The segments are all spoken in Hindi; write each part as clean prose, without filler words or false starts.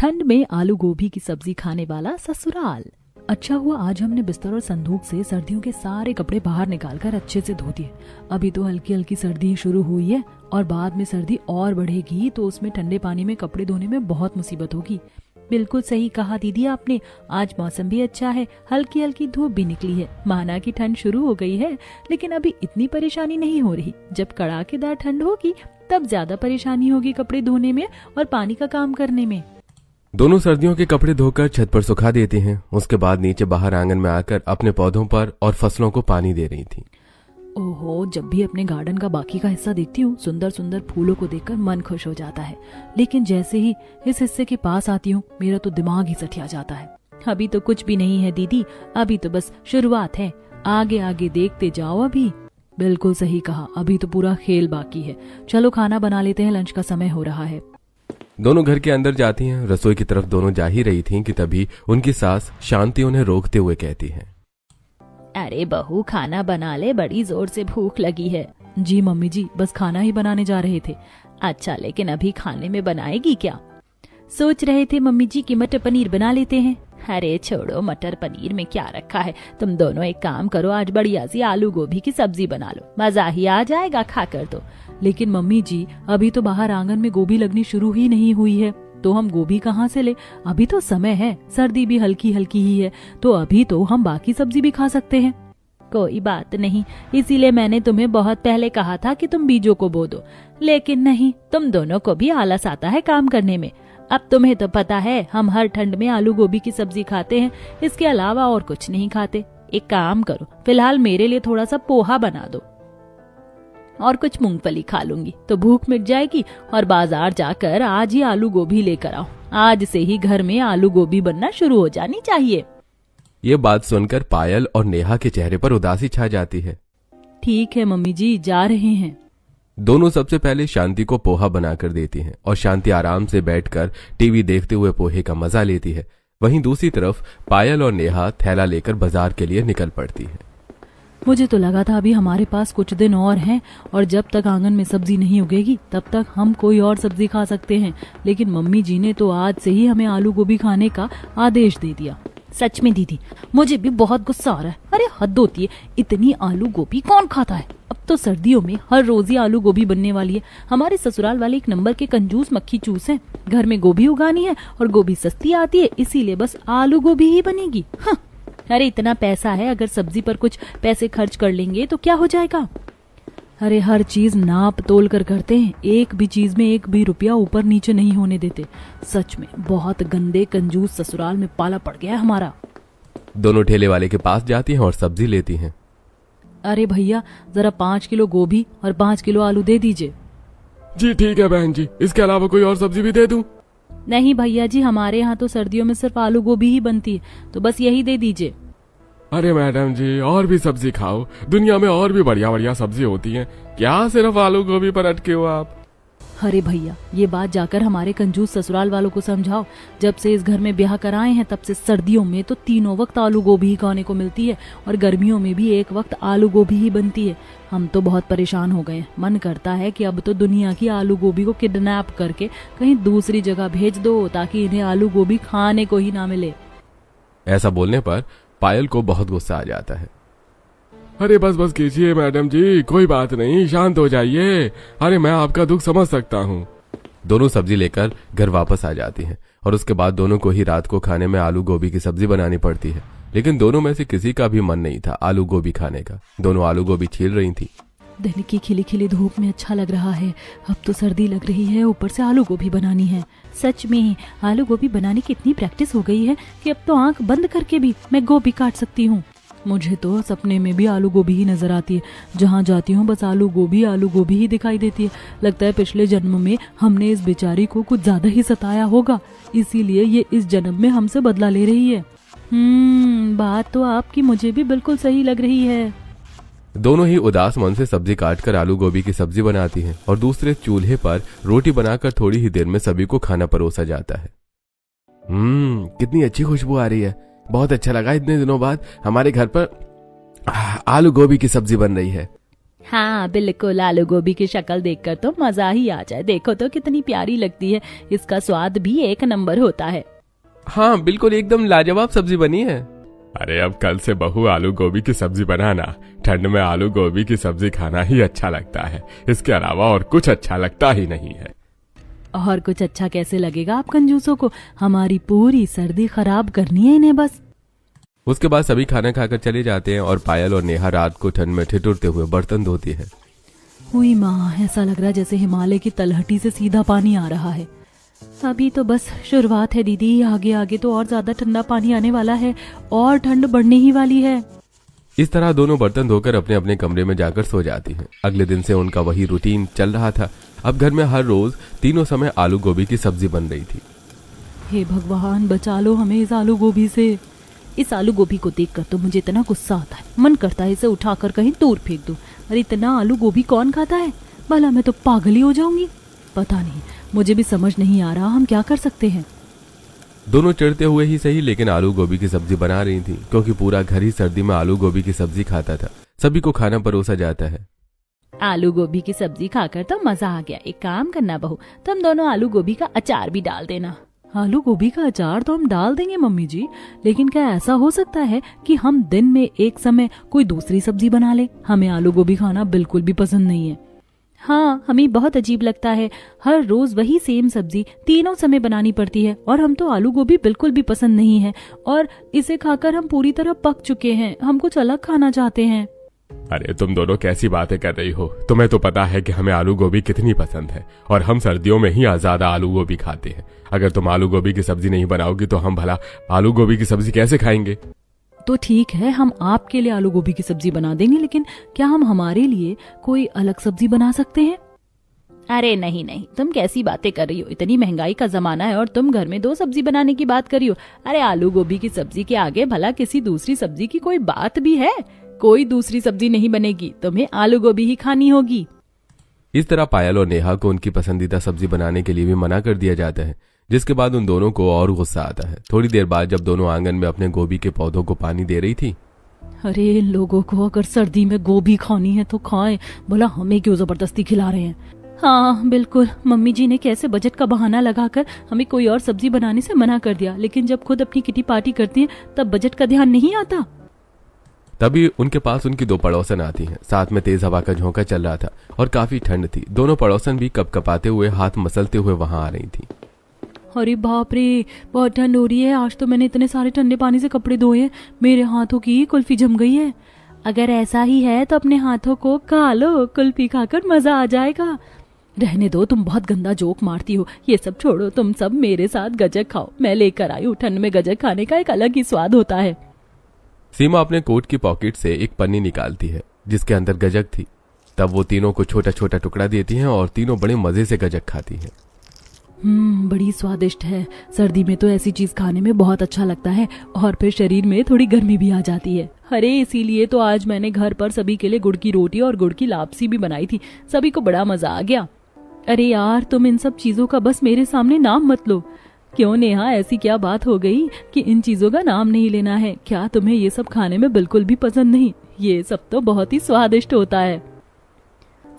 ठंड में आलू गोभी की सब्जी खाने वाला ससुराल। अच्छा हुआ आज हमने बिस्तर और संदूक से सर्दियों के सारे कपड़े बाहर निकालकर अच्छे से धो दिए। अभी तो हल्की हल्की सर्दी शुरू हुई है और बाद में सर्दी और बढ़ेगी तो उसमें ठंडे पानी में कपड़े धोने में बहुत मुसीबत होगी। बिल्कुल सही कहा दीदी आपने। आज मौसम भी अच्छा है, हल्की हल्की धूप भी निकली है, माना कि ठंड शुरू हो गई है, लेकिन अभी इतनी परेशानी नहीं हो रही। जब कड़ाकेदार ठंड होगी तब ज्यादा परेशानी होगी कपड़े धोने में और पानी का काम करने में। दोनों सर्दियों के कपड़े धोकर छत पर सुखा देती हैं। उसके बाद नीचे बाहर आंगन में आकर अपने पौधों पर और फसलों को पानी दे रही थी। ओहो, जब भी अपने गार्डन का बाकी का हिस्सा देखती हूँ सुंदर सुंदर फूलों को देखकर मन खुश हो जाता है, लेकिन जैसे ही इस हिस्से के पास आती हूँ मेरा तो दिमाग ही सठिया जाता है। अभी तो कुछ भी नहीं है दीदी, अभी तो बस शुरुआत है, आगे आगे देखते जाओ। अभी बिल्कुल सही कहा, अभी तो पूरा खेल बाकी है। चलो खाना बना लेते हैं, लंच का समय हो रहा है। दोनों घर के अंदर जाती हैं। रसोई की तरफ दोनों जा ही रही थीं कि तभी उनकी सास शांति उन्हें रोकते हुए कहती है, अरे बहू खाना बना ले, बड़ी जोर से भूख लगी है। जी मम्मी जी, बस खाना ही बनाने जा रहे थे। अच्छा, लेकिन अभी खाने में बनाएगी क्या? सोच रहे थे मम्मी जी कि मटर पनीर बना लेते हैं। अरे छोड़ो, मटर पनीर में क्या रखा है। तुम दोनों एक काम करो, आज बढ़िया सी आलू गोभी की सब्जी बना लो, मजा ही आ जाएगा खाकर तो। लेकिन मम्मी जी, अभी तो बाहर आंगन में गोभी लगनी शुरू ही नहीं हुई है, तो हम गोभी कहाँ से ले? अभी तो समय है, सर्दी भी हल्की हल्की ही है, तो अभी तो हम बाकी सब्जी भी खा सकते हैं। कोई बात नहीं, इसीलिए मैंने तुम्हें बहुत पहले कहा था कि तुम बीजों को बो दो, लेकिन नहीं, तुम दोनों को भी आलस आता है काम करने में। अब तुम्हें तो पता है हम हर ठंड में आलू गोभी की सब्जी खाते हैं, इसके अलावा और कुछ नहीं खाते। एक काम करो, फिलहाल मेरे लिए थोड़ा सा पोहा बना दो और कुछ मूंगफली खा लूंगी तो भूख मिट जाएगी, और बाजार जाकर आज ही आलू गोभी लेकर आओ। आज से ही घर में आलू गोभी बनना शुरू हो जानी चाहिए। ये बात सुनकर पायल और नेहा के चेहरे पर उदासी छा जाती है। ठीक है मम्मी जी, जा रहे हैं। दोनों सबसे पहले शांति को पोहा बनाकर देती हैं और शांति आराम से बैठकर टीवी देखते हुए पोहे का मजा लेती है। वहीं दूसरी तरफ पायल और नेहा थैला लेकर बाजार के लिए निकल पड़ती है। मुझे तो लगा था अभी हमारे पास कुछ दिन और हैं और जब तक आंगन में सब्जी नहीं उगेगी तब तक हम कोई और सब्जी खा सकते हैं, लेकिन मम्मी जी ने तो आज से ही हमें आलू गोभी खाने का आदेश दे दिया। सच में दीदी, मुझे भी बहुत गुस्सा आ रहा है। अरे हद होती है, इतनी आलू गोभी कौन खाता है? अब तो सर्दियों में हर रोज ही आलू गोभी बनने वाली है। हमारे ससुराल वाले एक नंबर के कंजूस मक्खी चूस हैं। घर में गोभी उगानी है और गोभी सस्ती आती है, इसीलिए बस आलू गोभी ही बनेगी। हाँ। अरे इतना पैसा है, अगर सब्जी पर कुछ पैसे खर्च कर लेंगे तो क्या हो जाएगा? अरे हर चीज नाप तोल कर करते हैं, एक भी चीज में एक भी रुपया ऊपर नीचे नहीं होने देते। सच में बहुत गंदे कंजूस ससुराल में पाला पड़ गया है हमारा। दोनों ठेले वाले के पास जाती हैं और सब्जी लेती हैं। अरे भैया, जरा 5 किलो गोभी और 5 किलो आलू दे दीजिए। जी ठीक है बहन जी, इसके अलावा कोई और सब्जी भी दे दूं? नहीं भैया जी, हमारे यहाँ तो सर्दियों में सिर्फ आलू गोभी ही बनती है, तो बस यही दे दीजिए। अरे मैडम जी, और भी सब्जी खाओ, दुनिया में और भी बढ़िया बढ़िया सब्जी होती हैं, क्या सिर्फ आलू गोभी पर अटके हो आप? अरे भैया, ये बात जाकर हमारे कंजूस ससुराल वालों को समझाओ। जब से इस घर में ब्याह कराए हैं तब से सर्दियों में तो तीनों वक्त आलू गोभी ही खाने को मिलती है और गर्मियों में भी एक वक्त आलू गोभी ही बनती है। हम तो बहुत परेशान हो गए। मन करता है कि अब तो दुनिया की आलू गोभी को किडनैप करके कहीं दूसरी जगह भेज दो ताकि इन्हें आलू गोभी खाने को ही ना मिले। ऐसा बोलने पर पायल को बहुत गुस्सा आ जाता है। अरे बस बस कीजिए मैडम जी, कोई बात नहीं, शांत हो जाइए। अरे मैं आपका दुख समझ सकता हूँ। दोनों सब्जी लेकर घर वापस आ जाती हैं और उसके बाद दोनों को ही रात को खाने में आलू गोभी की सब्जी बनानी पड़ती है, लेकिन दोनों में से किसी का भी मन नहीं था आलू गोभी खाने का। दोनों आलू गोभी छील रही थी। दिन की खिली खिली धूप में अच्छा लग रहा है। अब तो सर्दी लग रही है, ऊपर से आलू गोभी बनानी है। सच में आलू गोभी बनाने की इतनी प्रैक्टिस हो गई है कि अब तो आंख बंद करके भी मैं गोभी काट सकती हूँ। मुझे तो सपने में भी आलू गोभी ही नजर आती है। जहाँ जाती हूँ बस आलू गोभी ही दिखाई देती है। लगता है पिछले जन्म में हमने इस बेचारी को कुछ ज्यादा ही सताया होगा, इसीलिए ये इस जन्म में हमसे बदला ले रही है। बात तो आपकी मुझे भी बिल्कुल सही लग रही है। दोनों ही उदास मन से सब्जी काटकर आलू गोभी की सब्जी बनाती हैं और दूसरे चूल्हे पर रोटी बनाकर थोड़ी ही देर में सभी को खाना परोसा जाता है। कितनी अच्छी खुशबू आ रही है, बहुत अच्छा लगा। इतने दिनों बाद हमारे घर पर आलू गोभी की सब्जी बन रही है। हाँ बिल्कुल, आलू गोभी की शक्ल देखकर तो मजा ही आ जाए। देखो तो कितनी प्यारी लगती है, इसका स्वाद भी एक नंबर होता है। हाँ बिल्कुल, एकदम लाजवाब सब्जी बनी है। अरे अब कल से बहू आलू गोभी की सब्जी बनाना। ठंड में आलू गोभी की सब्जी खाना ही अच्छा लगता है, इसके अलावा और कुछ अच्छा लगता ही नहीं है। और कुछ अच्छा कैसे लगेगा आप कंजूसों को? हमारी पूरी सर्दी खराब करनी है इन्हें बस। उसके बाद सभी खाना खाकर चले जाते हैं और पायल और नेहा रात को ठंड में ठिठुरते हुए बर्तन धोती है। हुई माँ, ऐसा लग रहा है जैसे हिमालय की तलहटी से सीधा पानी आ रहा है। अभी तो बस शुरुआत है दीदी, आगे आगे तो और ज्यादा ठंडा पानी आने वाला है और ठंड बढ़ने ही वाली है। इस तरह दोनों बर्तन धोकर अपने अपने कमरे में जाकर सो जाती हैं। अगले दिन से उनका वही रूटीन चल रहा था। अब घर में हर रोज तीनों समय आलू गोभी की सब्जी बन रही थी। हे भगवान, बचा लो हमें इस आलू गोभी से। इस आलू गोभी को देखकर तो मुझे इतना गुस्सा आता है, मन करता है इसे उठाकर कहीं दूर फेंक दूं। अरे इतना आलू गोभी कौन खाता है? भला मैं तो पागल ही हो जाऊंगी। पता नहीं, मुझे भी समझ नहीं आ रहा हम क्या कर सकते हैं। दोनों चिढ़ते हुए ही सही, लेकिन आलू गोभी की सब्जी बना रही थी, क्योंकि पूरा घर ही सर्दी में आलू गोभी की सब्जी खाता था। सभी को खाना परोसा जाता है। आलू गोभी की सब्जी खाकर तो मजा आ गया। एक काम करना बहू, तुम दोनों आलू गोभी का अचार भी डाल देना। आलू गोभी का अचार तो हम डाल देंगे मम्मी जी, लेकिन क्या ऐसा हो सकता है कि हम दिन में एक समय कोई दूसरी सब्जी बना ले? हमें आलू गोभी खाना बिल्कुल भी पसंद नहीं है। हाँ, हमें बहुत अजीब लगता है, हर रोज वही सेम सब्जी तीनों समय बनानी पड़ती है। और हम तो आलू गोभी बिल्कुल भी पसंद नहीं है और इसे खाकर हम पूरी तरह पक चुके हैं। हम कुछ अलग खाना चाहते हैं। अरे तुम दोनों कैसी बातें कर रही हो? तुम्हें तो पता है कि हमें आलू गोभी कितनी पसंद है और हम सर्दियों में ही ज्यादा आलू गोभी खाते हैं। अगर तुम आलू गोभी की सब्जी नहीं बनाओगी तो हम भला आलू गोभी की सब्जी कैसे खाएंगे? तो ठीक है, हम आपके लिए आलू गोभी की सब्जी बना देंगे, लेकिन क्या हम हमारे लिए कोई अलग सब्जी बना सकते हैं? अरे नहीं नहीं, तुम कैसी बातें कर रही हो? इतनी महंगाई का जमाना है और तुम घर में 2 सब्जी बनाने की बात कर रही हो। अरे आलू गोभी की सब्जी के आगे भला किसी दूसरी सब्जी की कोई बात भी है? कोई दूसरी सब्जी नहीं बनेगी, तुम्हें आलू गोभी ही खानी होगी। इस तरह पायल और नेहा को उनकी पसंदीदा सब्जी बनाने के लिए भी मना कर दिया जाता है, जिसके बाद उन दोनों को और गुस्सा आता है। थोड़ी देर बाद जब दोनों आंगन में अपने गोभी के पौधों को पानी दे रही थी। अरे इन लोगों को अगर सर्दी में गोभी खानी है तो खाएं, भला हमें क्यों जबरदस्ती खिला रहे हैं? हाँ बिल्कुल, मम्मी जी ने कैसे बजट का बहाना लगाकर हमें कोई और सब्जी बनाने से मना कर दिया, लेकिन जब खुद अपनी किटी पार्टी करती हैं तब बजट का ध्यान नहीं आता। तभी उनके पास उनकी 2 पड़ोसन आती हैं। साथ में तेज हवा का झोंका चल रहा था और काफी ठंड थी। दोनों पड़ोसन भी कपकपाते हुए, हाथ मसलते हुए वहां आ रही थी। अरे बाप रे, बहुत ठंड हो रही है। आज तो मैंने इतने सारे ठंडे पानी से कपड़े धोए हैं, मेरे हाथों की कुल्फी जम गई है। अगर ऐसा ही है तो अपने हाथों को खा लो, कुल्फी खाकर मजा आ जाएगा। रहने दो, तुम बहुत गंदा जोक मारती हो। ये सब छोड़ो, तुम सब मेरे साथ गजक खाओ। मैं लेकर आई हूँ, ठंड में गजक खाने का एक अलग ही स्वाद होता है। सीमा अपने कोट की पॉकेट से एक पन्नी निकालती है जिसके अंदर गजक थी। तब वो तीनों को छोटा छोटा टुकड़ा देती हैं और तीनों बड़े मजे से गजक खाती हैं। बड़ी स्वादिष्ट है। सर्दी में तो ऐसी चीज खाने में बहुत अच्छा लगता है और फिर शरीर में थोड़ी गर्मी भी आ जाती है। अरे इसीलिए तो आज मैंने घर पर सभी के लिए गुड़ की रोटी और गुड़ की लापसी भी बनाई थी। सभी को बड़ा मजा आ गया। अरे यार, तुम इन सब चीजों का बस मेरे सामने नाम मत लो। क्यों नेहा, ऐसी क्या बात हो गई कि इन चीजों का नाम नहीं लेना है? क्या तुम्हें ये सब खाने में बिल्कुल भी पसंद नहीं? ये सब तो बहुत ही स्वादिष्ट होता है।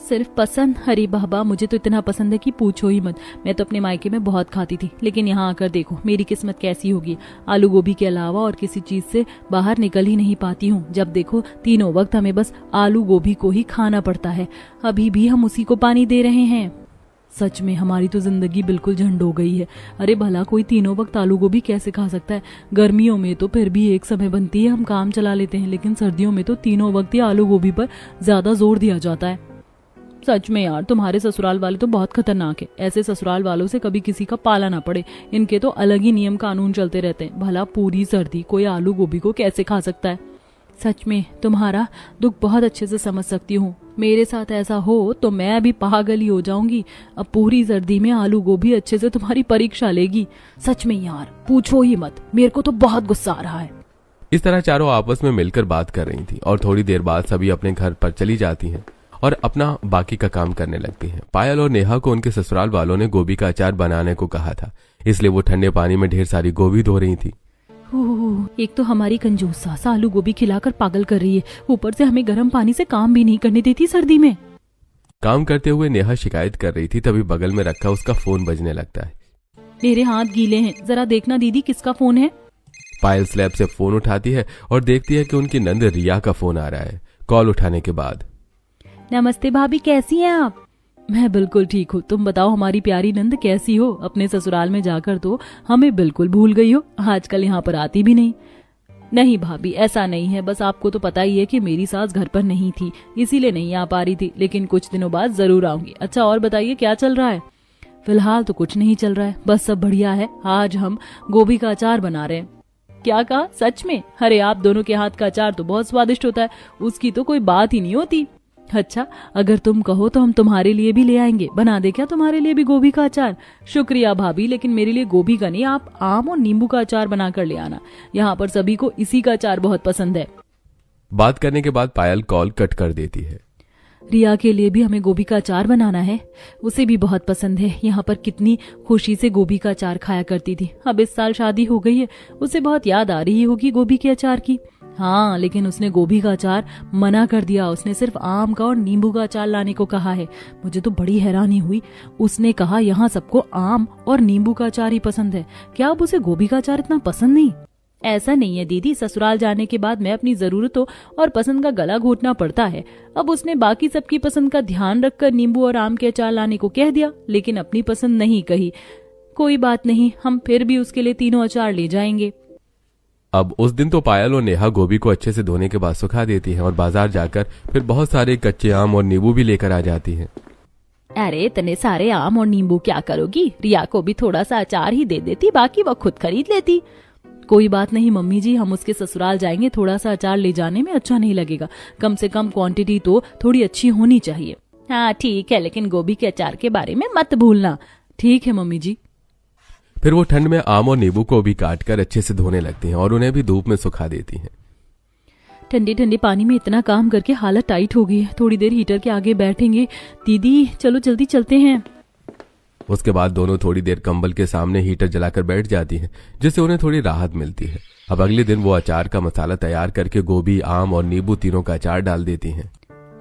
सिर्फ पसंद? अरे बाबा, मुझे तो इतना पसंद है कि पूछो ही मत। मैं तो अपने मायके में बहुत खाती थी, लेकिन यहाँ आकर देखो मेरी किस्मत कैसी होगी। आलू गोभी के अलावा और किसी चीज से बाहर निकल ही नहीं पाती हूँ। जब देखो तीनों वक्त हमें बस आलू गोभी को ही खाना पड़ता है। अभी भी हम उसी को पानी दे रहे हैं। सच में हमारी तो जिंदगी बिल्कुल झंड हो गई है। अरे भला कोई तीनों वक्त आलू गोभी कैसे खा सकता है? गर्मियों में तो फिर भी एक समय बनती है, हम काम चला लेते हैं, लेकिन सर्दियों में तो तीनों वक्त ही आलू गोभी पर ज्यादा जोर दिया जाता है। सच में यार, तुम्हारे ससुराल वाले तो बहुत खतरनाक है। ऐसे ससुराल वालों से कभी किसी का पाला ना पड़े। इनके तो अलग ही नियम कानून चलते रहते हैं। भला पूरी सर्दी कोई आलू गोभी को कैसे खा सकता है? सच में तुम्हारा दुख बहुत अच्छे से समझ सकती हूँ। मेरे साथ ऐसा हो तो मैं भी पागल ही हो जाऊंगी। अब पूरी सर्दी में आलू गोभी अच्छे से तुम्हारी परीक्षा लेगी। सच में यार, पूछो ही मत, मेरे को तो बहुत गुस्सा आ रहा है। इस तरह चारों आपस में मिलकर बात कर रही थी और थोड़ी देर बाद सभी अपने घर पर चली जाती हैं और अपना बाकी का काम करने लगती हैं। पायल और नेहा को उनके ससुराल वालों ने गोभी का अचार बनाने को कहा था, इसलिए वो ठंडे पानी में ढेर सारी गोभी धो रही थी। ओह, एक तो हमारी कंजूस सास आलू गोभी खिलाकर पागल कर रही है, ऊपर से हमें गर्म पानी से काम भी नहीं करने देती सर्दी में। काम करते हुए नेहा शिकायत कर रही थी, तभी बगल में रखा उसका फोन बजने लगता है। मेरे हाथ गीले हैं, जरा देखना दीदी किसका फोन है। पायल स्लैब से फोन उठाती है और देखती है कि उनकी नंद रिया का फोन आ रहा है। कॉल उठाने के बाद, नमस्ते भाभी, कैसी हैं आप? मैं बिल्कुल ठीक हूँ, तुम बताओ हमारी प्यारी नंद कैसी हो? अपने ससुराल में जाकर तो हमें बिल्कुल भूल गई हो, आजकल यहाँ पर आती भी नहीं। नहीं भाभी, ऐसा नहीं है, बस आपको तो पता ही है कि मेरी सास घर पर नहीं थी, इसीलिए नहीं आ पा रही थी, लेकिन कुछ दिनों बाद जरूर आऊंगी। अच्छा और बताइए क्या चल रहा है? फिलहाल तो कुछ नहीं चल रहा है, बस सब बढ़िया है। आज हम गोभी का अचार बना रहे हैं। क्या कहा? सच में? अरे आप दोनों के हाथ का अचार तो बहुत स्वादिष्ट होता है, उसकी तो कोई बात ही नहीं होती। अच्छा, अगर तुम कहो तो हम तुम्हारे लिए भी ले आएंगे, बना दे क्या तुम्हारे लिए भी गोभी का अचार? शुक्रिया भाभी, लेकिन मेरे लिए गोभी का नहीं, आप आम और नींबू का अचार बना कर ले आना, यहाँ पर सभी को इसी का अचार बहुत पसंद है। बात करने के बाद पायल कॉल कट कर देती है। रिया के लिए भी हमें गोभी का अचार बनाना है, उसे भी बहुत पसंद है। यहाँ पर कितनी खुशी से गोभी का अचार खाया करती थी, अब इस साल शादी हो गई है, उसे बहुत याद आ रही होगी गोभी के अचार की। हाँ, लेकिन उसने गोभी का अचार मना कर दिया, उसने सिर्फ आम का और नींबू का अचार लाने को कहा है। मुझे तो बड़ी हैरानी हुई, उसने कहा यहाँ सबको आम और नींबू का अचार ही पसंद है, क्या अब उसे गोभी का अचार इतना पसंद नहीं? ऐसा नहीं है दीदी, ससुराल जाने के बाद मैं अपनी जरूरतों और पसंद का गला घोटना पड़ता है। अब उसने बाकी सबकी पसंद का ध्यान रखकर नींबू और आम के अचार लाने को कह दिया, लेकिन अपनी पसंद नहीं कही। कोई बात नहीं, हम फिर भी उसके लिए तीनों अचार ले जाएंगे। अब उस दिन तो पायल और नेहा गोभी को अच्छे से धोने के बाद सुखा देती हैं और बाजार जाकर फिर बहुत सारे कच्चे आम और नींबू भी लेकर आ जाती हैं। अरे इतने सारे आम और नींबू क्या करोगी? रिया को भी थोड़ा सा अचार ही दे देती, बाकी वो खुद खरीद लेती। कोई बात नहीं मम्मी जी, हम उसके ससुराल जाएंगे, थोड़ा सा अचार ले जाने में अच्छा नहीं लगेगा, कम से कम क्वांटिटी तो थोड़ी अच्छी होनी चाहिए। हाँ ठीक है, लेकिन गोभी के अचार के बारे में मत भूलना। ठीक है मम्मी जी। फिर वो ठंड में आम और नींबू को भी काटकर अच्छे से धोने लगती हैं और उन्हें भी धूप में सुखा देती हैं। ठंडे ठंडे पानी में इतना काम करके हालत टाइट हो गई है, थोड़ी देर हीटर के आगे बैठेंगे। दीदी चलो जल्दी चलते हैं। उसके बाद दोनों थोड़ी देर कंबल के सामने हीटर जलाकर बैठ जाती हैं, जिससे उन्हें थोड़ी राहत मिलती है। अब अगले दिन वो अचार का मसाला तैयार करके गोभी, आम और नींबू तीनों का अचार डाल देती हैं।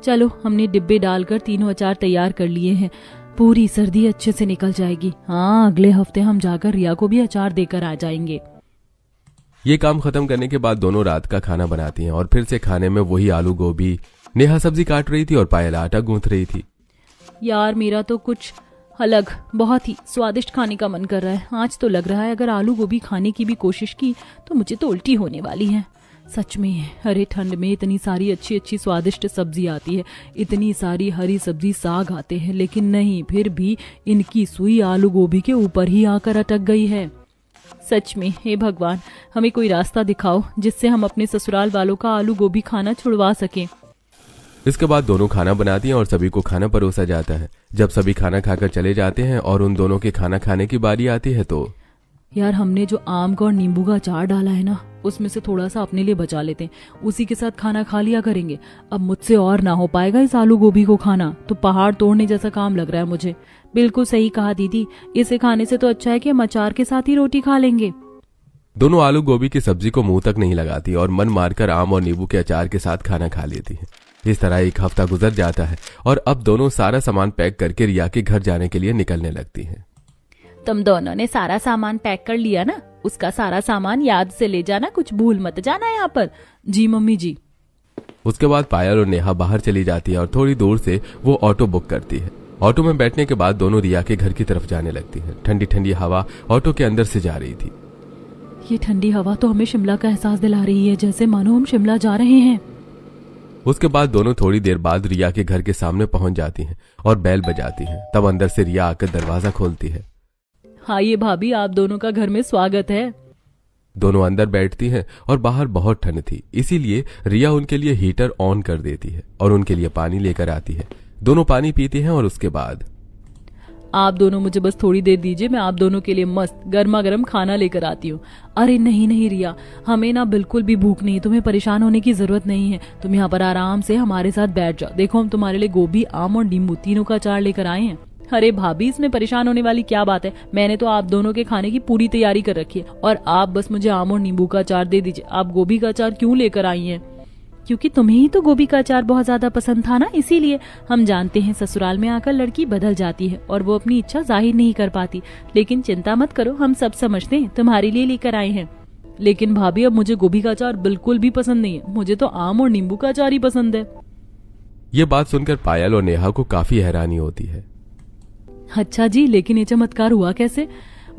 चलो, हमने डिब्बे डालकर तीनों अचार तैयार कर लिए हैं, पूरी सर्दी अच्छे से निकल जाएगी। हाँ, अगले हफ्ते हम जाकर रिया को भी अचार देकर आ जाएंगे। ये काम खत्म करने के बाद दोनों रात का खाना बनाती हैं और फिर से खाने में वही आलू गोभी। नेहा सब्जी काट रही थी और पायल आटा गूंथ रही थी। यार मेरा तो कुछ अलग बहुत ही स्वादिष्ट खाने का मन कर रहा है। आज तो लग रहा है अगर आलू गोभी खाने की भी कोशिश की तो मुझे तो उल्टी होने वाली है, सच में। अरे ठंड में इतनी सारी अच्छी अच्छी स्वादिष्ट सब्जी आती है, इतनी सारी हरी सब्जी, साग आते हैं, लेकिन नहीं, फिर भी इनकी सुई आलू गोभी के ऊपर ही आकर अटक गई है। सच में, हे भगवान, हमें कोई रास्ता दिखाओ जिससे हम अपने ससुराल वालों का आलू गोभी खाना छुड़वा सकें। इसके बाद दोनों खाना बनाती हैं और सभी को खाना परोसा जाता है। जब सभी खाना खाकर चले जाते हैं और उन दोनों के खाना खाने की बारी आती है तो यार, हमने जो आम का और नींबू का अचार डाला है ना, उसमें से थोड़ा सा अपने लिए बचा लेते हैं, उसी के साथ खाना खा लिया करेंगे। अब मुझसे और ना हो पाएगा इस आलू गोभी को खाना, तो पहाड़ तोड़ने जैसा काम लग रहा है मुझे। बिल्कुल सही कहा दीदी, इसे खाने से तो अच्छा है कि हम अचार के साथ ही रोटी खा लेंगे। दोनों आलू गोभी की सब्जी को मुंह तक नहीं लगाती और मन मारकर आम और नींबू के अचार के साथ खाना खा लेती हैं। इस तरह एक हफ्ता गुजर जाता है और अब दोनों सारा सामान पैक करके रिया के घर जाने के लिए निकलने लगती हैं। तुम दोनों ने सारा सामान पैक कर लिया ना? उसका सारा सामान याद से ले जाना, कुछ भूल मत जाना यहाँ पर। जी मम्मी जी। उसके बाद पायल और नेहा बाहर चली जाती है और थोड़ी दूर से वो ऑटो बुक करती है। ऑटो में बैठने के बाद दोनों रिया के घर की तरफ जाने लगती हैं। ठंडी ठंडी हवा ऑटो के अंदर से जा रही थी। ये ठंडी हवा तो हमें शिमला का एहसास दिला रही है, जैसे मानो हम शिमला जा रहे हैं। उसके बाद दोनों थोड़ी देर बाद रिया के घर के सामने पहुंच जाती हैं और बैल बजाती हैं। तब अंदर से रिया आकर दरवाजा खोलती है। हाँ ये भाभी, आप दोनों का घर में स्वागत है। दोनों अंदर बैठती हैं और बाहर बहुत ठंड थी, इसीलिए रिया उनके लिए हीटर ऑन कर देती है और उनके लिए पानी लेकर आती है। दोनों पानी पीती हैं और उसके बाद आप दोनों मुझे बस थोड़ी देर दीजिए, मैं आप दोनों के लिए मस्त गर्मा गर्म खाना लेकर आती हूँ। अरे नहीं नहीं रिया, हमें ना बिल्कुल भी भूख नहीं, तुम्हें परेशान होने की जरूरत नहीं है। तुम यहाँ पर आराम से हमारे साथ बैठ जाओ। देखो, हम तुम्हारे लिए गोभी, आम और नींबू तीनों का अचार लेकर आए हैं। अरे भाभी, इसमें परेशान होने वाली क्या बात है। मैंने तो आप दोनों के खाने की पूरी तैयारी कर रखी है और आप बस मुझे आम और नींबू का अचार दे दीजिए। आप गोभी का अचार क्यों लेकर आई हैं? क्योंकि तुम्हें ही तो गोभी का अचार बहुत ज्यादा पसंद था ना, इसीलिए। हम जानते हैं ससुराल में आकर लड़की बदल जाती है और वो अपनी इच्छा जाहिर नहीं कर पाती, लेकिन चिंता मत करो, हम सब समझते हैं, तुम्हारे लिए लेकर आए हैं। लेकिन भाभी, अब मुझे गोभी का अचार बिल्कुल भी पसंद नहीं है, मुझे तो आम और नींबू का अचार ही पसंद है। ये बात सुनकर पायल और नेहा को काफी हैरानी होती है। अच्छा जी, लेकिन ये चमत्कार हुआ कैसे?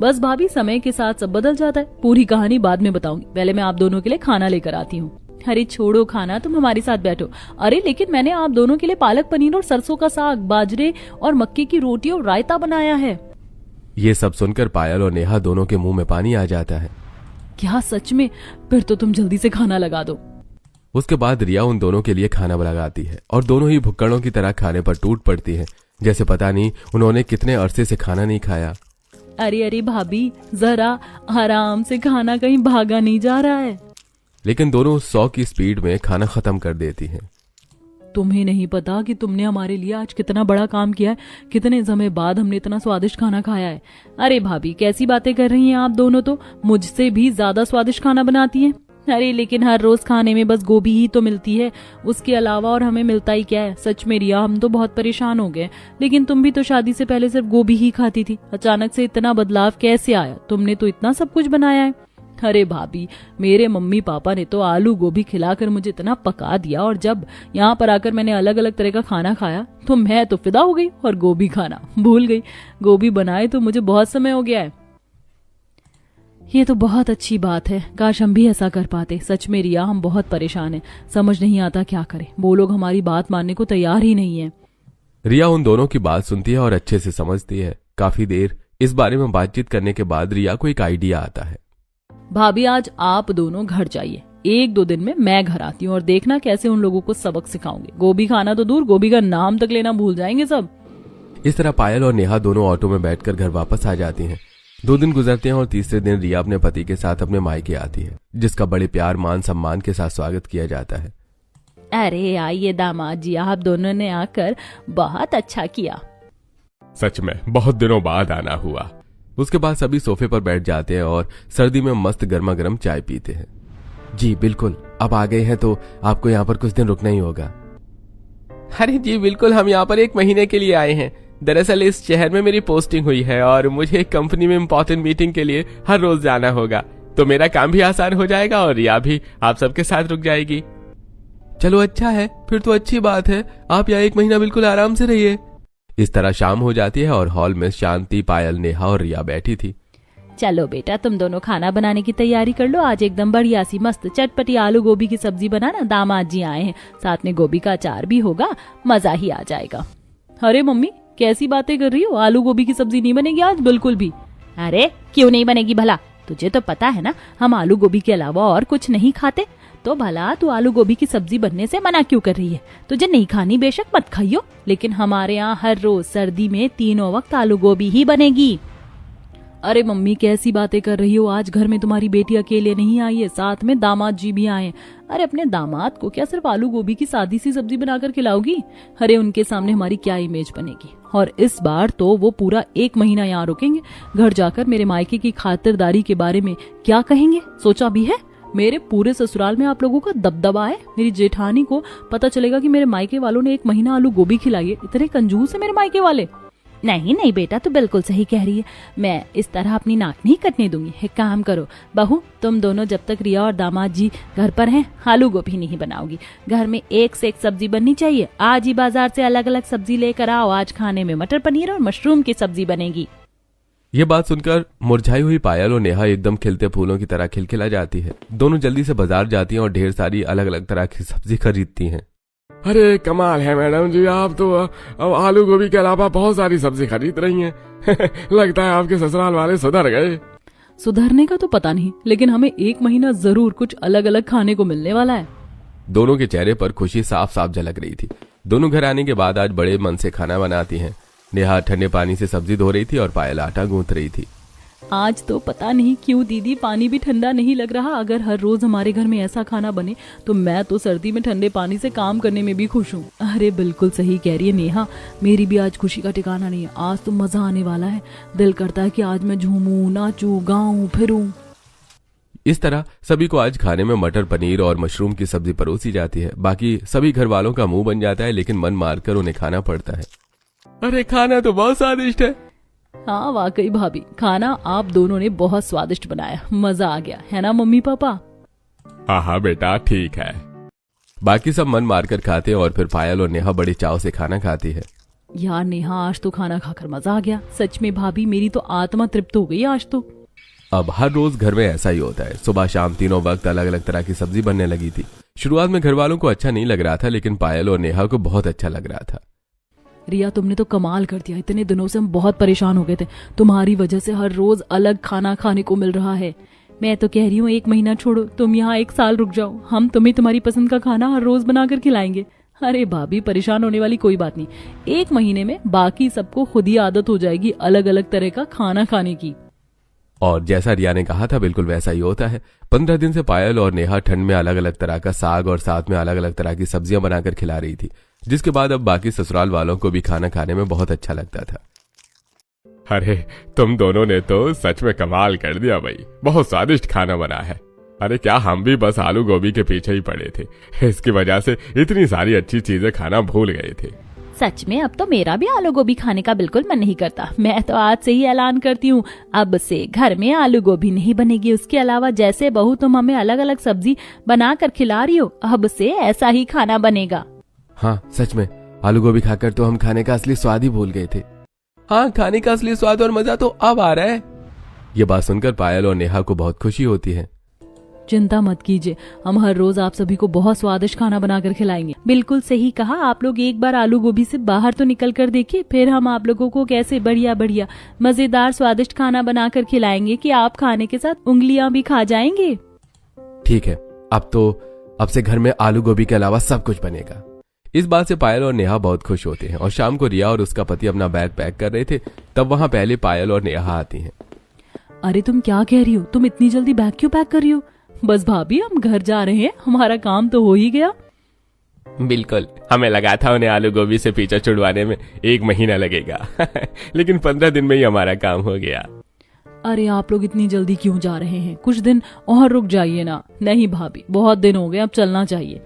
बस भाभी, समय के साथ सब बदल जाता है। पूरी कहानी बाद में बताऊंगी, पहले मैं आप दोनों के लिए खाना लेकर आती हूँ। अरे छोड़ो खाना, तुम हमारे साथ बैठो। अरे लेकिन मैंने आप दोनों के लिए पालक पनीर और सरसों का साग, बाजरे और मक्के की रोटी और रायता बनाया है। ये सब सुनकर पायल और नेहा दोनों के मुंह में पानी आ जाता है। क्या सच में? फिर तो तुम जल्दी से खाना लगा दो। उसके बाद रिया उन दोनों के लिए खाना लगाती है और दोनों ही भुक्कड़ों की तरह खाने पर टूट पड़ती हैं, जैसे पता नहीं उन्होंने कितने अरसे से खाना नहीं खाया। अरे अरे भाभी, जरा आराम से खाना, कहीं भागा नहीं जा रहा है। लेकिन दोनों 100 की स्पीड में खाना खत्म कर देती हैं। तुम्हें नहीं पता कि तुमने हमारे लिए आज कितना बड़ा काम किया है, कितने समय बाद हमने इतना स्वादिष्ट खाना खाया है। अरे भाभी, कैसी बातें कर रही हैं आप दोनों, तो मुझसे भी ज्यादा स्वादिष्ट खाना बनाती हैं। अरे लेकिन हर रोज खाने में बस गोभी ही तो मिलती है, उसके अलावा और हमें मिलता ही क्या है। सच में रिया, हम तो बहुत परेशान हो गए। लेकिन तुम भी तो शादी से पहले सिर्फ गोभी ही खाती थी, अचानक से इतना बदलाव कैसे आया? तुमने तो इतना सब कुछ बनाया है। अरे भाभी, मेरे मम्मी पापा ने तो आलू गोभी खिलाकर मुझे इतना पका दिया, और जब यहाँ पर आकर मैंने अलग अलग तरह का खाना खाया तो मैं तो फिदा हो गई और गोभी खाना भूल गई। गोभी बनाए तो मुझे बहुत समय हो गया है। ये तो बहुत अच्छी बात है, काश हम भी ऐसा कर पाते। सच में रिया, हम बहुत परेशान हैं, समझ नहीं आता क्या करें। वो लोग हमारी बात मानने को तैयार ही नहीं है। रिया उन दोनों की बात सुनती है और अच्छे से समझती है। काफी देर इस बारे में बातचीत करने के बाद रिया को एक आइडिया आता है। भाभी, आज आप दोनों घर जाइए, 1-2 दिन में मैं घर आती हूँ और देखना कैसे उन लोगों को सबक सिखाऊंगे। गोभी खाना तो दूर, गोभी का नाम तक लेना भूल जाएंगे सब। इस तरह पायल और नेहा दोनों ऑटो में बैठकर घर वापस आ जाती हैं। 2 दिन गुजरते हैं और तीसरे दिन रिया अपने पति के साथ अपने मायके आती है, जिसका बड़े प्यार मान सम्मान के साथ स्वागत किया जाता है। अरे आइए दामाद जी, आप दोनों ने आकर बहुत अच्छा किया। सच में बहुत दिनों बाद आना हुआ। उसके बाद सभी सोफे पर बैठ जाते हैं और सर्दी में मस्त गर्मा गर्म चाय पीते हैं। जी बिल्कुल, अब आ गए हैं तो आपको यहाँ पर कुछ दिन रुकना ही होगा। अरे जी बिल्कुल, हम यहाँ पर 1 महीने के लिए आए हैं। दरअसल इस शहर में मेरी पोस्टिंग हुई है और मुझे एक कंपनी में इम्पोर्टेंट मीटिंग के लिए हर रोज जाना होगा, तो मेरा काम भी आसान हो जाएगा और रिया भी आप सबके साथ रुक जाएगी। चलो अच्छा है, फिर तो अच्छी बात है। आप यहाँ 1 महीना बिल्कुल आराम से रहिए। इस तरह शाम हो जाती है और हॉल में शांति, पायल, नेहा और रिया बैठी थी। चलो बेटा, तुम दोनों खाना बनाने की तैयारी कर लो। आज एकदम बढ़िया सी मस्त चटपटी आलू गोभी की सब्जी बनाना। दामाद जी आए हैं, साथ में गोभी का अचार भी होगा, मजा ही आ जाएगा। अरे मम्मी, कैसी बातें कर रही हो? आलू गोभी की सब्जी नहीं बनेगी आज बिल्कुल भी। अरे क्यों नहीं बनेगी भला? तुझे तो पता है ना, हम आलू गोभी के अलावा और कुछ नहीं खाते। तो भला तू आलू गोभी की सब्जी बनने से मना क्यों कर रही है? तुझे नहीं खानी बेशक मत खाइयो, लेकिन हमारे यहाँ हर रोज सर्दी में 3 वक्त आलू गोभी ही बनेगी। अरे मम्मी, कैसी बातें कर रही हो? आज घर में तुम्हारी बेटी अकेले नहीं आई है, साथ में दामाद जी भी आए। अरे अपने दामाद को क्या सिर्फ आलू गोभी की सादी सी सब्जी बनाकर खिलाओगी? अरे उनके सामने हमारी क्या इमेज बनेगी? और इस बार तो वो पूरा 1 महीना यहाँ रुकेंगे। घर जाकर मेरे मायके की खातिरदारी के बारे में क्या कहेंगे, सोचा भी है? मेरे पूरे ससुराल में आप लोगों का दबदबा है। मेरी जेठानी को पता चलेगा कि मेरे मायके वालों ने 1 महीना आलू गोभी खिलाई है। इतने कंजूस है मेरे मायके वाले। नहीं नहीं बेटा, तू बिल्कुल सही कह रही है। मैं इस तरह अपनी नाक नहीं कटने दूंगी। एक काम करो बहू, तुम दोनों जब तक रिया और दामाद जी घर पर हैं, आलू गोभी नहीं बनाओगी। घर में एक से एक सब्जी बननी चाहिए। आज ही बाजार से अलग अलग सब्जी लेकर आओ। आज खाने में मटर पनीर और मशरूम की सब्जी बनेगी। ये बात सुनकर मुरझाई हुई पायल और नेहा एकदम खिलते फूलों की तरह खिलखिला जाती है। दोनों जल्दी से बाजार जाती हैं और ढेर सारी अलग अलग तरह की सब्जी खरीदती हैं। अरे कमाल है मैडम जी, आप तो अब आलू गोभी के अलावा बहुत सारी सब्जी खरीद रही हैं। लगता है आपके ससुराल वाले सुधर गए। सुधरने का तो पता नहीं, लेकिन हमें 1 महीना जरूर कुछ अलग अलग खाने को मिलने वाला है। दोनों के चेहरे पर खुशी साफ साफ झलक रही थी। दोनों घर आने के बाद आज बड़े मन से खाना बनाती हैं। नेहा ठंडे पानी से सब्जी धो रही थी और पायल आटा गूंथ रही थी। आज तो पता नहीं क्यों दीदी पानी भी ठंडा नहीं लग रहा। अगर हर रोज हमारे घर में ऐसा खाना बने तो मैं तो सर्दी में ठंडे पानी से काम करने में भी खुश हूँ। अरे बिल्कुल सही कह रही है नेहा, मेरी भी आज खुशी का ठिकाना नहीं है। आज तो मजा आने वाला है। दिल करता है कि आज मैं झूमूं, नाचूं, गाऊं, फिरूं। इस तरह सभी को आज खाने में मटर पनीर और मशरूम की सब्जी परोसी जाती है। बाकी सभी घर वालों का मुंह बन जाता है, लेकिन मन मारकर उन्हें खाना पड़ता है। अरे खाना तो बहुत स्वादिष्ट है। हाँ वाकई भाभी, खाना आप दोनों ने बहुत स्वादिष्ट बनाया, मजा आ गया, है ना मम्मी पापा? हाँ हाँ बेटा ठीक है। बाकी सब मन मारकर खाते हैं और फिर पायल और नेहा बड़े चाव से खाना खाती है। यार नेहा, आज तो खाना खाकर मजा आ गया। सच में भाभी, मेरी तो आत्मा तृप्त हो गई आज तो। अब हर रोज घर में ऐसा ही होता है। सुबह शाम तीनों वक्त अलग अलग तरह की सब्जी बनने लगी थी। शुरुआत में घर वालों को अच्छा नहीं लग रहा था, लेकिन पायल और नेहा को बहुत अच्छा लग रहा था। रिया, तुमने तो कमाल कर दिया। इतने दिनों से हम बहुत परेशान हो गए थे। तुम्हारी वजह से हर रोज अलग खाना खाने को मिल रहा है। मैं तो कह रही हूँ 1 महीना छोड़ो, तुम यहाँ 1 साल रुक जाओ। हम तुम्हें तुम्हारी पसंद का खाना हर रोज बनाकर खिलाएंगे। अरे भाभी, परेशान होने वाली कोई बात नहीं। 1 महीने में बाकी सबको खुद ही आदत हो जाएगी अलग अलग तरह का खाना खाने की। और जैसा रिया ने कहा था बिल्कुल वैसा ही होता है। 15 दिन से पायल और नेहा ठंड में अलग अलग तरह का साग और साथ में अलग अलग तरह की सब्जियां बनाकर खिला रही थी, जिसके बाद अब बाकी ससुराल वालों को भी खाना खाने में बहुत अच्छा लगता था। अरे तुम दोनों ने तो सच में कमाल कर दिया भाई, बहुत स्वादिष्ट खाना बना है। अरे क्या हम भी बस आलू गोभी के पीछे ही पड़े थे, इसकी वजह से इतनी सारी अच्छी चीजें खाना भूल गए थे। सच में अब तो मेरा भी आलू गोभी खाने का बिल्कुल मन नहीं करता। मैं तो आज से ही ऐलान करती हूँ, अब से घर में आलू गोभी नहीं बनेगी। उसके अलावा जैसे बहू तुम हमें अलग अलग सब्जी बना कर खिला रही हो, अब से ऐसा ही खाना बनेगा। हाँ सच में, आलू गोभी खाकर तो हम खाने का असली स्वाद ही भूल गए थे। हाँ, खाने का असली स्वाद और मजा तो अब आ रहा है। ये बात सुनकर पायल और नेहा को बहुत खुशी होती है। चिंता मत कीजिए, हम हर रोज आप सभी को बहुत स्वादिष्ट खाना बनाकर खिलाएंगे। बिल्कुल सही कहा। आप लोग एक बार आलू गोभी से बाहर तो निकल कर देखिए, फिर हम आप लोगों को कैसे बढ़िया बढ़िया मजेदार स्वादिष्ट खाना बनाकर खिलाएंगे कि आप खाने के साथ उंगलियां भी खा जाएंगे। ठीक है, अब से घर में आलू गोभी के अलावा सब कुछ बनेगा। इस बात से पायल और नेहा बहुत खुश होते हैं। और शाम को रिया और उसका पति अपना बैग पैक कर रहे थे, तब वहाँ पहले पायल और नेहा आती हैं। अरे तुम क्या कह रही हो? तुम इतनी जल्दी बैग क्यों पैक कर रही हो? बस भाभी, हम घर जा रहे हैं, हमारा काम तो हो ही गया। बिल्कुल, हमें लगा था उन्हें आलू गोभी से पीछा छुड़वाने में 1 महीना लगेगा लेकिन 15 दिन में ही हमारा काम हो गया। अरे आप लोग इतनी जल्दी क्यों जा रहे हैं? कुछ दिन और रुक जाइए ना। नहीं भाभी, बहुत दिन हो गए, अब चलना चाहिए।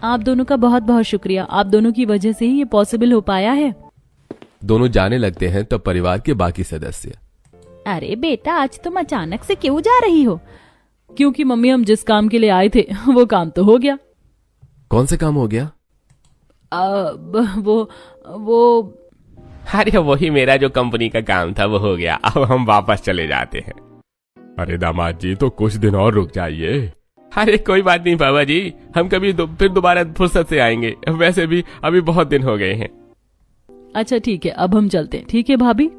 आप दोनों का बहुत बहुत शुक्रिया, आप दोनों की वजह से ही ये पॉसिबल हो पाया है। दोनों जाने लगते हैं तब परिवार के बाकी सदस्य, अरे बेटा, आज तुम अचानक से क्यों जा रही हो? क्योंकि मम्मी, हम जिस काम के लिए आए थे वो काम तो हो गया। कौन सा काम हो गया? वो अरे वही मेरा जो कंपनी का काम था वो हो गया। अब हम वापस चले जाते हैं। अरे दामाद जी, तो कुछ दिन और रुक जाइए। अरे कोई बात नहीं बाबा जी, हम कभी फिर दोबारा फुर्सत से आएंगे। वैसे भी अभी बहुत दिन हो गए हैं। अच्छा ठीक है, अब हम चलते हैं। ठीक है भाभी,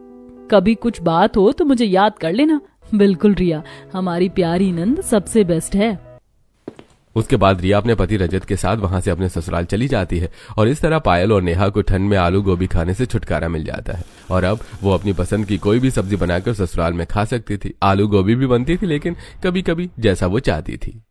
कभी कुछ बात हो तो मुझे याद कर लेना। बिल्कुल रिया, हमारी प्यारी नंद सबसे बेस्ट है। उसके बाद रिया अपने पति रजत के साथ वहां से अपने ससुराल चली जाती है और इस तरह पायल और नेहा को ठंड में आलू गोभी खाने से छुटकारा मिल जाता है और अब वो अपनी पसंद की कोई भी सब्जी बनाकर ससुराल में खा सकती थी। आलू गोभी भी बनती थी, लेकिन कभी कभी जैसा वो चाहती थी।